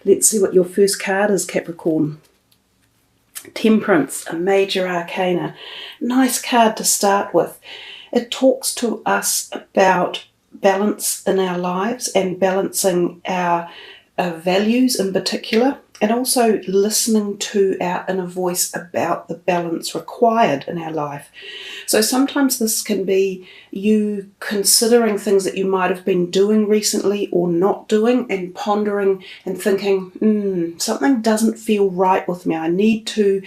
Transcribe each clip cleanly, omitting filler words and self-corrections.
Let's see what your first card is, Capricorn. Temperance, a major arcana. Nice card to start with. It talks to us about balance in our lives and balancing our values in particular, and also listening to our inner voice about the balance required in our life. So sometimes this can be you considering things that you might have been doing recently or not doing, and pondering and thinking, something doesn't feel right with me. I need to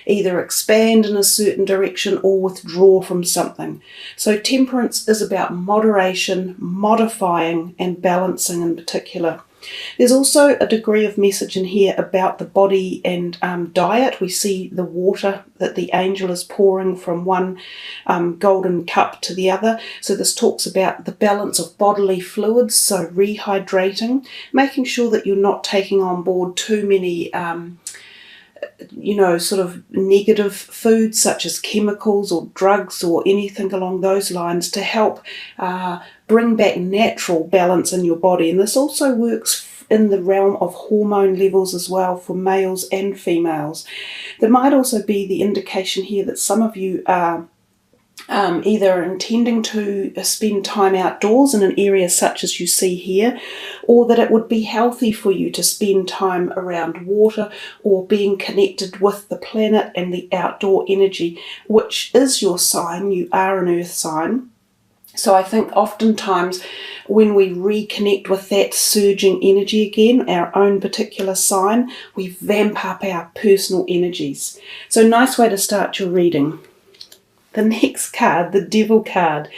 either expand in a certain direction or withdraw from something. So temperance is about moderation, modifying and balancing in particular. There's also a degree of message in here about the body and diet. We see the water that the angel is pouring from one golden cup to the other. So this talks about the balance of bodily fluids, so rehydrating, making sure that you're not taking on board too many sort of negative foods such as chemicals or drugs or anything along those lines, to help bring back natural balance in your body. And this also works in the realm of hormone levels as well for males and females. There might also be the indication here that some of you are either intending to spend time outdoors in an area such as you see here, or that it would be healthy for you to spend time around water or being connected with the planet and the outdoor energy, which is your sign. You are an earth sign. So I think oftentimes when we reconnect with that surging energy again, our own particular sign, we vamp up our personal energies. So nice way to start your reading. The next card, the Devil card,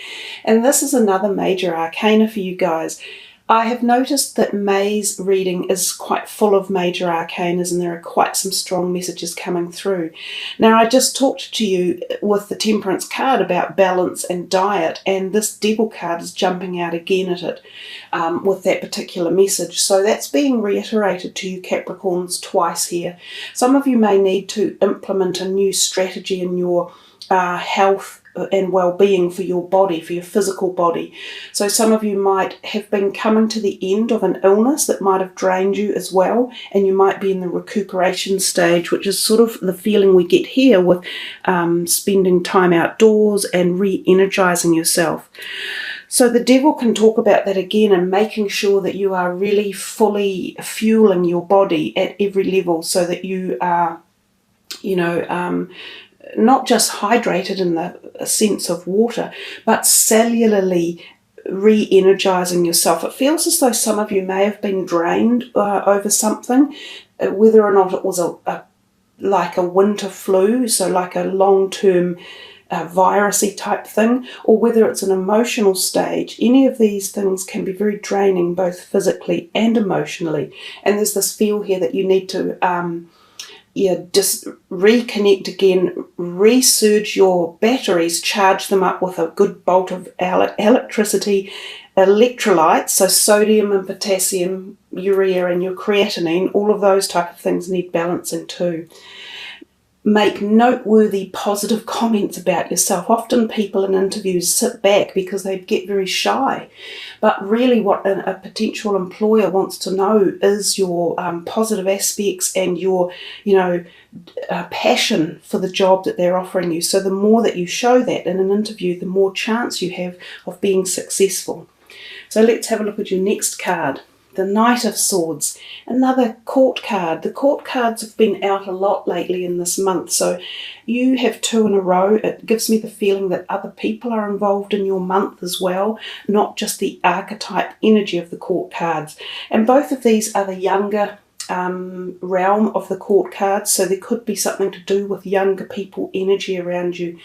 and this is another major arcana for you guys. I have noticed that May's reading is quite full of major arcanas, and there are quite some strong messages coming through. Now, I just talked to you with the Temperance card about balance and diet, and this Devil card is jumping out again at it with that particular message. So that's being reiterated to you Capricorns twice here. Some of you may need to implement a new strategy in your health and well-being for your body, for your physical body. So some of you might have been coming to the end of an illness that might have drained you as well, and you might be in the recuperation stage, which is sort of the feeling we get here with spending time outdoors and re-energizing yourself. So the Devil can talk about that again, and making sure that you are really fully fueling your body at every level, so that you are, not just hydrated in the sense of water, but cellularly re-energizing yourself. It feels as though some of you may have been drained over something, whether or not it was like a winter flu, so like a long-term virusy type thing, or whether it's an emotional stage. Any of these things can be very draining, both physically and emotionally. And there's this feel here that you need to just reconnect again, resurge your batteries, charge them up with a good bolt of electricity, electrolytes, so sodium and potassium, urea and your creatinine, all of those type of things need balancing too. Make noteworthy positive comments about yourself. Often people in interviews sit back because they get very shy. But really what a potential employer wants to know is your positive aspects and your, passion for the job that they're offering you. So the more that you show that in an interview, the more chance you have of being successful. So let's have a look at your next card. The Knight of Swords, another court card. The court cards have been out a lot lately in this month, so you have two in a row. It gives me the feeling that other people are involved in your month as well, not just the archetype energy of the court cards. And both of these are the younger realm of the court cards, so there could be something to do with younger people energy around you,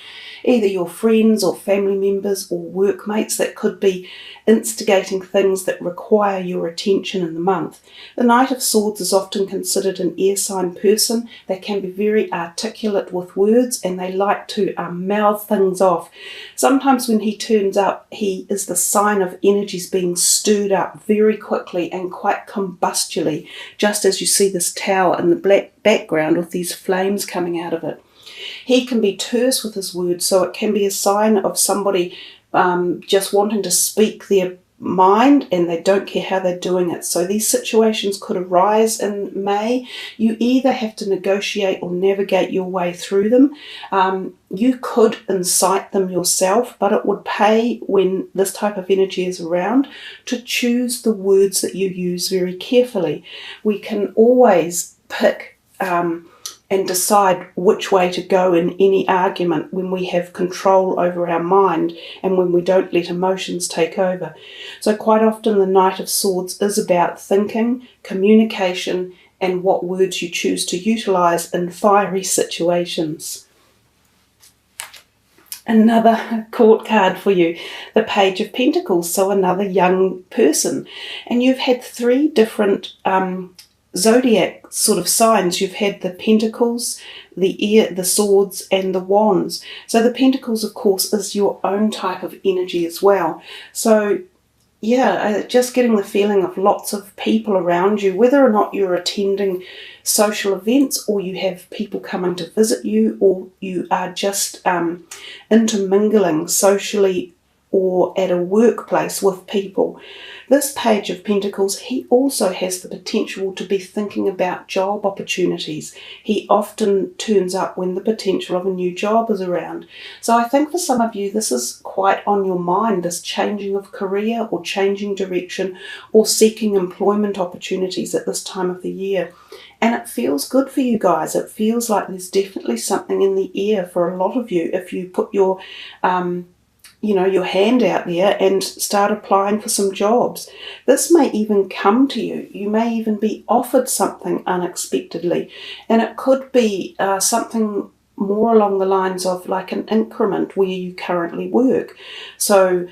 either your friends or family members or workmates that could be instigating things that require your attention in the month. The Knight of Swords is often considered an air sign person. They can be very articulate with words, and they like to mouth things off. Sometimes when he turns up, he is the sign of energies being stirred up very quickly and quite combustially, just as you see this tower in the black background with these flames coming out of it. He can be terse with his words, so it can be a sign of somebody just wanting to speak their mind and they don't care how they're doing it. So these situations could arise in May. You either have to negotiate or navigate your way through them. You could incite them yourself, but it would pay, when this type of energy is around, to choose the words that you use very carefully. We can always pick and decide which way to go in any argument when we have control over our mind and when we don't let emotions take over. So quite often the Knight of Swords is about thinking, communication, and what words you choose to utilise in fiery situations. Another court card for you, the Page of Pentacles, so another young person. And you've had 3 different zodiac sort of signs. You've had the Pentacles, the Swords, and the Wands. So the Pentacles, of course, is your own type of energy as well. So yeah, just getting the feeling of lots of people around you, whether or not you're attending social events or you have people coming to visit you, or you are just intermingling socially or at a workplace with people. This Page of Pentacles, he also has the potential to be thinking about job opportunities. He often turns up when the potential of a new job is around. So I think for some of you, this is quite on your mind, this changing of career or changing direction or seeking employment opportunities at this time of the year. And it feels good for you guys. It feels like there's definitely something in the air for a lot of you if you put your your hand out there and start applying for some jobs. This may even come to you. You may even be offered something unexpectedly. And it could be something more along the lines of like an increment where you currently work. So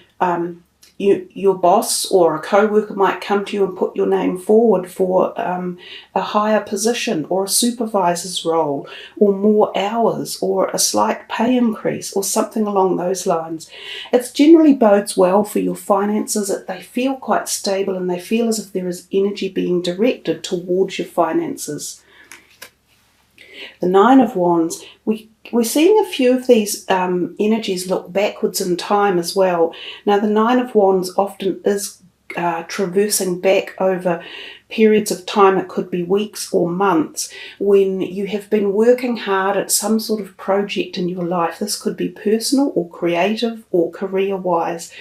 your boss or a co-worker might come to you and put your name forward for a higher position or a supervisor's role or more hours or a slight pay increase or something along those lines. It generally bodes well for your finances, that they feel quite stable and they feel as if there is energy being directed towards your finances. The Nine of Wands, we're seeing a few of these energies look backwards in time as well. Now, the Nine of Wands often is traversing back over periods of time. It could be weeks or months when you have been working hard at some sort of project in your life. This could be personal or creative or career-wise.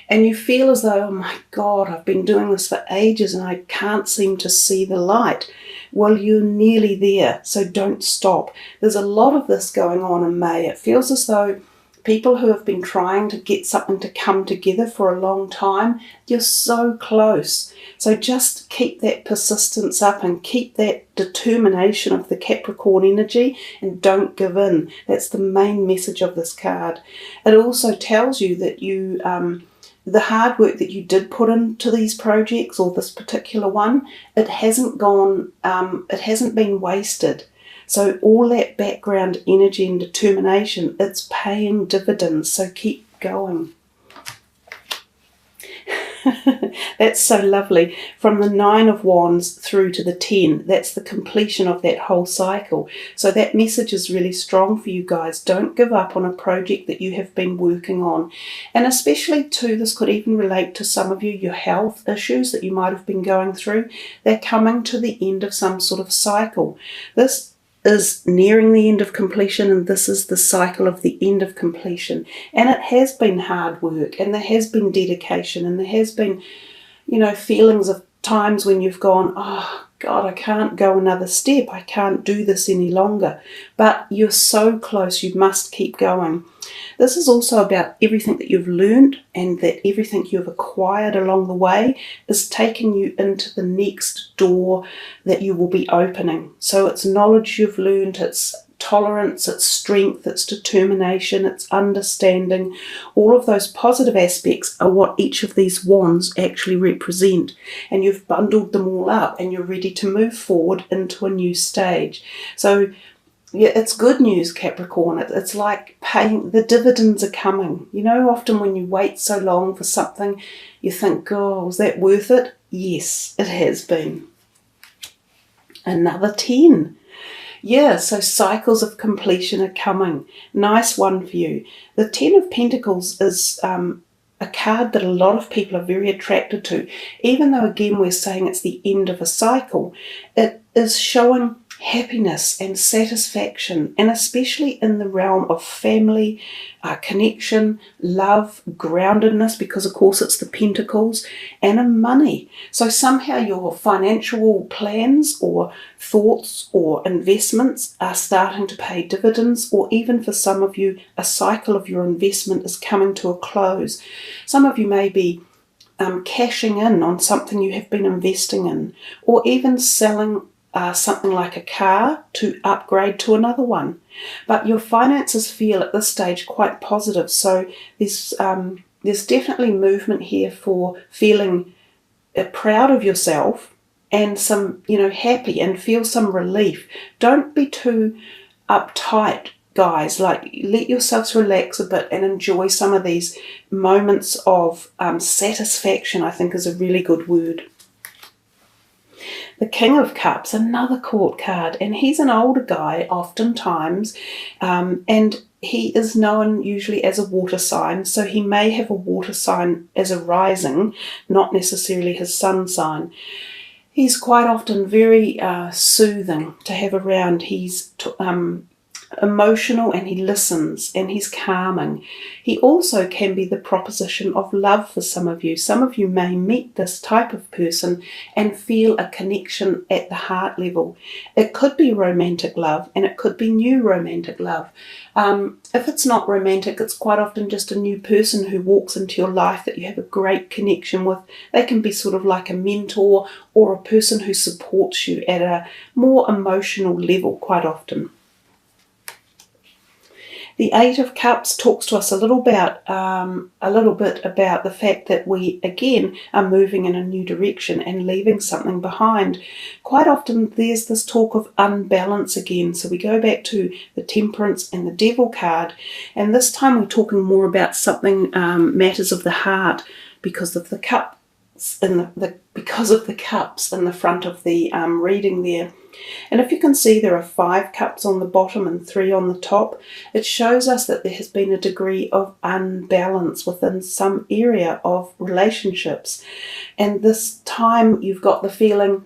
And you feel as though, oh my God, I've been doing this for ages and I can't seem to see the light. Well, you're nearly there, so don't stop. There's a lot of this going on in May. It feels as though people who have been trying to get something to come together for a long time, you're so close. So just keep that persistence up and keep that determination of the Capricorn energy and don't give in. That's the main message of this card. It also tells you that you the hard work that you did put into these projects, or this particular one, it hasn't been wasted. So all that background energy and determination, it's paying dividends. So keep going. That's so lovely. From the Nine of Wands through to the 10, that's the completion of that whole cycle. So that message is really strong for you guys. Don't give up on a project that you have been working on. And especially too, this could even relate to some of you, your health issues that you might have been going through. They're coming to the end of some sort of cycle. This is nearing the end of completion, and this is the cycle of the end of completion. And it has been hard work, and there has been dedication, and there has been, feelings of times when you've gone, oh God, I can't go another step. I can't do this any longer. But you're so close. You must keep going. This is also about everything that you've learned and that everything you've acquired along the way is taking you into the next door that you will be opening. So it's knowledge you've learned, it's tolerance, it's strength, it's determination, it's understanding. All of those positive aspects are what each of these wands actually represent. And you've bundled them all up and you're ready to move forward into a new stage. So yeah, it's good news, Capricorn. It's like paying, the dividends are coming. Often when you wait so long for something, you think, oh, was that worth it? Yes, it has been. Another 10. Yeah, so cycles of completion are coming. Nice one for you. The 10 of Pentacles is a card that a lot of people are very attracted to. Even though, again, we're saying it's the end of a cycle, it is showing happiness and satisfaction, and especially in the realm of family, connection, love, groundedness, because of course it's the pentacles, and in money. So somehow your financial plans or thoughts or investments are starting to pay dividends, or even for some of you, a cycle of your investment is coming to a close. Some of you may be cashing in on something you have been investing in, or even selling something like a car to upgrade to another one. But your finances feel at this stage quite positive. So there's definitely movement here for feeling proud of yourself and some, happy, and feel some relief. Don't be too uptight, guys. Like, let yourselves relax a bit and enjoy some of these moments of satisfaction, I think is a really good word. The King of Cups, another court card, and he's an older guy oftentimes, and he is known usually as a water sign, so he may have a water sign as a rising, not necessarily his sun sign. He's quite often very soothing to have around. He's emotional, and he listens, and he's calming. He also can be the proposition of love for some of you. Some of you may meet this type of person and feel a connection at the heart level. It could be romantic love, and it could be new romantic love. If it's not romantic, it's quite often just a new person who walks into your life that you have a great connection with. They can be sort of like a mentor or a person who supports you at a more emotional level quite often. The Eight of Cups talks to us a little bit about the fact that we, again, are moving in a new direction and leaving something behind. Quite often there's this talk of unbalance again. So we go back to the Temperance and the Devil card, and this time we're talking more about something matters of the heart, because of the cups in the front of the reading there. And if you can see, there are 5 cups on the bottom and 3 on the top. It shows us that there has been a degree of unbalance within some area of relationships. And this time you've got the feeling,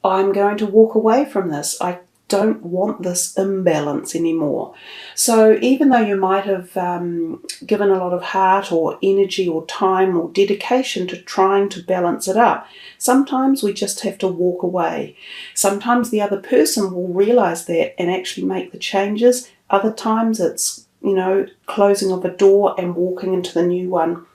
I'm going to walk away from this. I don't want this imbalance anymore. So even though you might have given a lot of heart or energy or time or dedication to trying to balance it up, sometimes we just have to walk away. Sometimes the other person will realize that and actually make the changes. Other times it's, closing of a door and walking into the new one.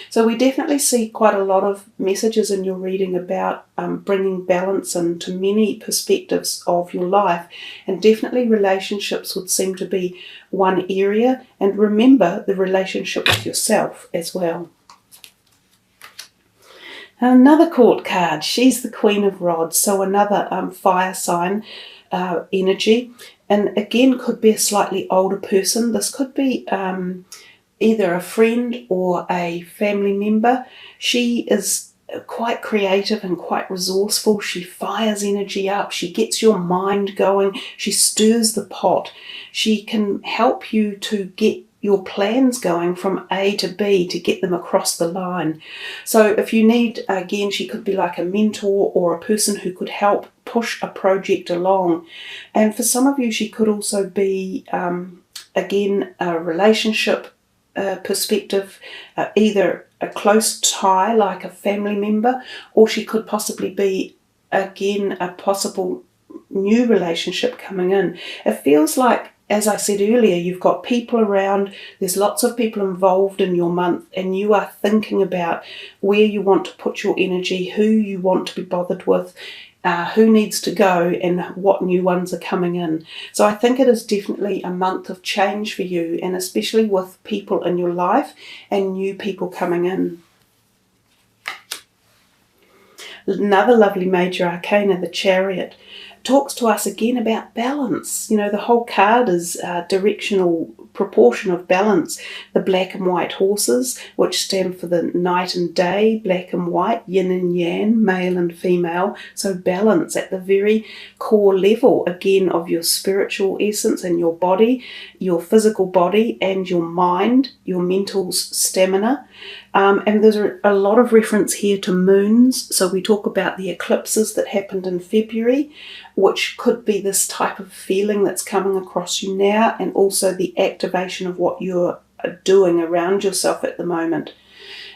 So we definitely see quite a lot of messages in your reading about bringing balance into many perspectives of your life, and definitely relationships would seem to be one area, and remember the relationship with yourself as well. Another court card, she's the Queen of Rods, so another fire sign energy, and again could be a slightly older person. This could be either a friend or a family member. She is quite creative and quite resourceful. She fires energy up. She gets your mind going. She stirs the pot. She can help you to get your plans going from A to B to get them across the line. So if you need, again, she could be like a mentor or a person who could help push a project along. And for some of you, she could also be, again, a relationship perspective, either a close tie like a family member, or she could possibly be, again, a possible new relationship coming in. It feels like, as I said earlier, you've got people around, there's lots of people involved in your month, and you are thinking about where you want to put your energy, who you want to be bothered with, who needs to go, and what new ones are coming in. So I think it is definitely a month of change for you, and especially with people in your life and new people coming in. Another lovely major arcana, the Chariot, talks to us again about balance. The whole card is directional proportion of balance. The black and white horses, which stand for the night and day, black and white, yin and yang, male and female. So balance at the very core level, again, of your spiritual essence and your body, your physical body and your mind, your mental stamina. And there's a lot of reference here to moons. So we talk about the eclipses that happened in February, which could be this type of feeling that's coming across you now, and also the activation of what you're doing around yourself at the moment.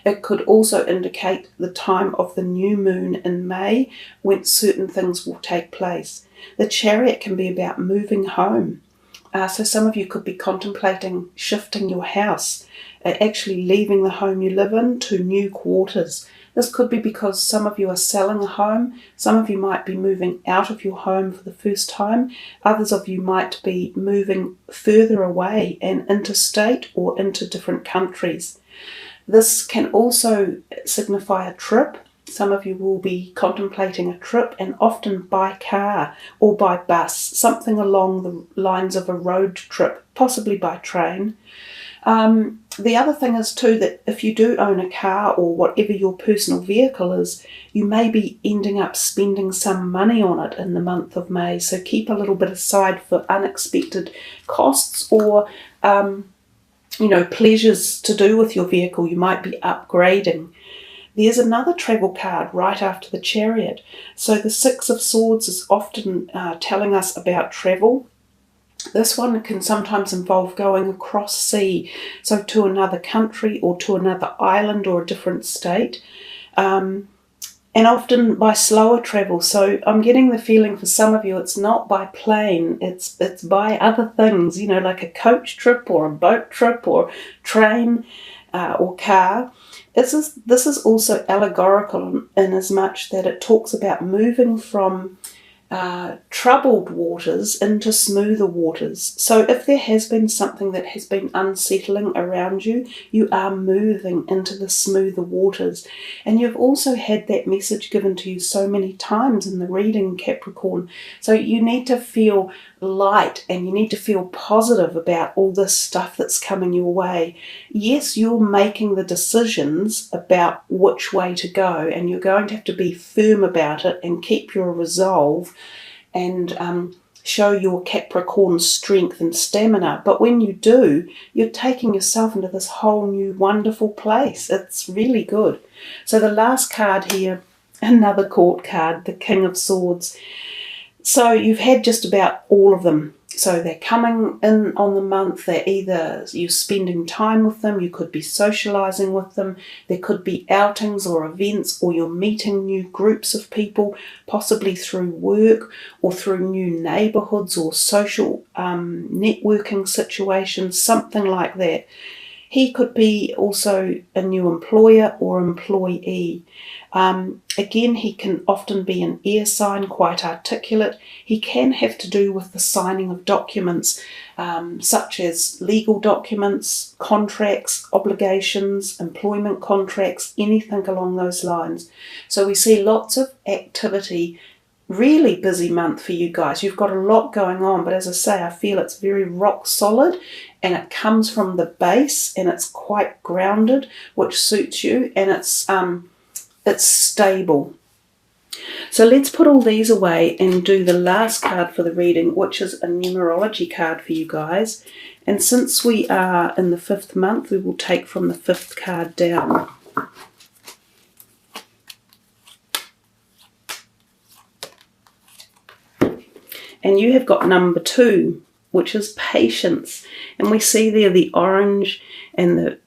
It could also indicate the time of the new moon in May, when certain things will take place. The Chariot can be about moving home. So some of you could be contemplating shifting your house, actually leaving the home you live in to new quarters. This could be because some of you are selling a home. Some of you might be moving out of your home for the first time. Others of you might be moving further away and interstate or into different countries. This can also signify a trip. Some of you will be contemplating a trip, and often by car or by bus, something along the lines of a road trip, possibly by train. The other thing is too that if you do own a car or whatever your personal vehicle is, you may be ending up spending some money on it in the month of May. So keep a little bit aside for unexpected costs or, pleasures to do with your vehicle. You might be upgrading. There's another travel card right after the Chariot. So the Six of Swords is often telling us about travel. This one can sometimes involve going across sea, so to another country or to another island or a different state, and often by slower travel. So I'm getting the feeling for some of you it's not by plane, it's by other things, like a coach trip or a boat trip or train or car. This is also allegorical in as much that it talks about moving from troubled waters into smoother waters. So if there has been something that has been unsettling around you, you are moving into the smoother waters. And you've also had that message given to you so many times in the reading, Capricorn. So you need to feel light and you need to feel positive about all this stuff that's coming your way. Yes, you're making the decisions about which way to go, and you're going to have to be firm about it and keep your resolve and show your Capricorn strength and stamina. But when you do, you're taking yourself into this whole new wonderful place. It's really good. So the last card here, another court card, the King of Swords. So you've had just about all of them. So they're coming in on the month. They're either you're spending time with them, you could be socializing with them, there could be outings or events, or you're meeting new groups of people, possibly through work or through new neighborhoods or social networking situations, something like that. He could be also a new employer or employee. Again, he can often be an air sign, quite articulate. He can have to do with the signing of documents, such as legal documents, contracts, obligations, employment contracts, anything along those lines. So we see lots of activity. Really busy month for you guys. You've got a lot going on, but as I say, I feel it's very rock solid and it comes from the base and it's quite grounded, which suits you, and it's stable. So let's put all these away and do the last card for the reading, which is a numerology card for you guys. And since we are in the 5th month, we will take from the 5th card down. And you have got number 2, which is patience. And we see there the orange and the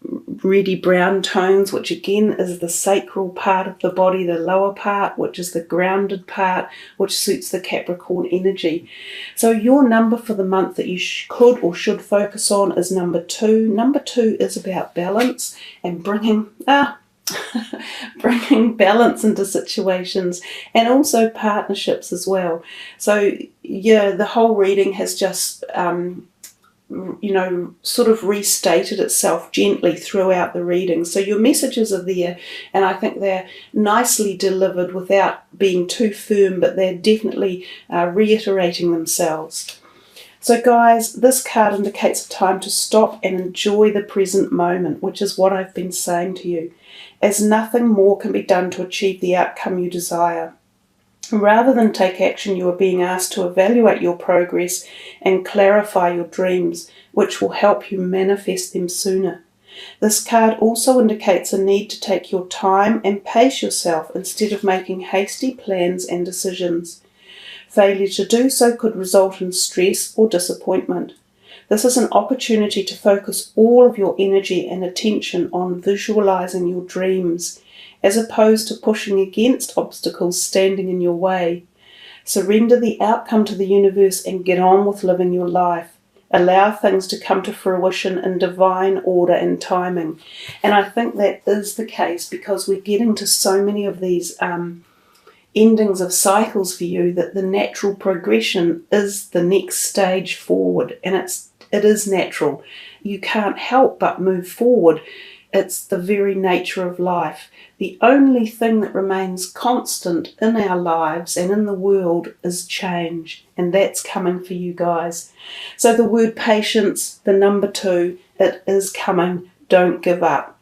reddy brown tones, which again is the sacral part of the body, the lower part, which is the grounded part, which suits the Capricorn energy. So your number for the month that you could or should focus on is number 2. Number 2 is about balance and bringing balance into situations, and also partnerships as well. So yeah, the whole reading has just sort of restated itself gently throughout the reading. So your messages are there, and I think they're nicely delivered without being too firm, but they're definitely reiterating themselves. So guys, this card indicates a time to stop and enjoy the present moment, which is what I've been saying to you, as nothing more can be done to achieve the outcome you desire. Rather than take action, you are being asked to evaluate your progress and clarify your dreams, which will help you manifest them sooner. This card also indicates a need to take your time and pace yourself instead of making hasty plans and decisions. Failure to do so could result in stress or disappointment. This is an opportunity to focus all of your energy and attention on visualizing your dreams, as opposed to pushing against obstacles standing in your way. Surrender the outcome to the universe and get on with living your life. Allow things to come to fruition in divine order and timing. And I think that is the case because we're getting to so many of these endings of cycles for you that the natural progression is the next stage forward, and it is natural. You can't help but move forward. It's the very nature of life. The only thing that remains constant in our lives and in the world is change, and that's coming for you guys. So the word patience, the number 2, it is coming. Don't give up.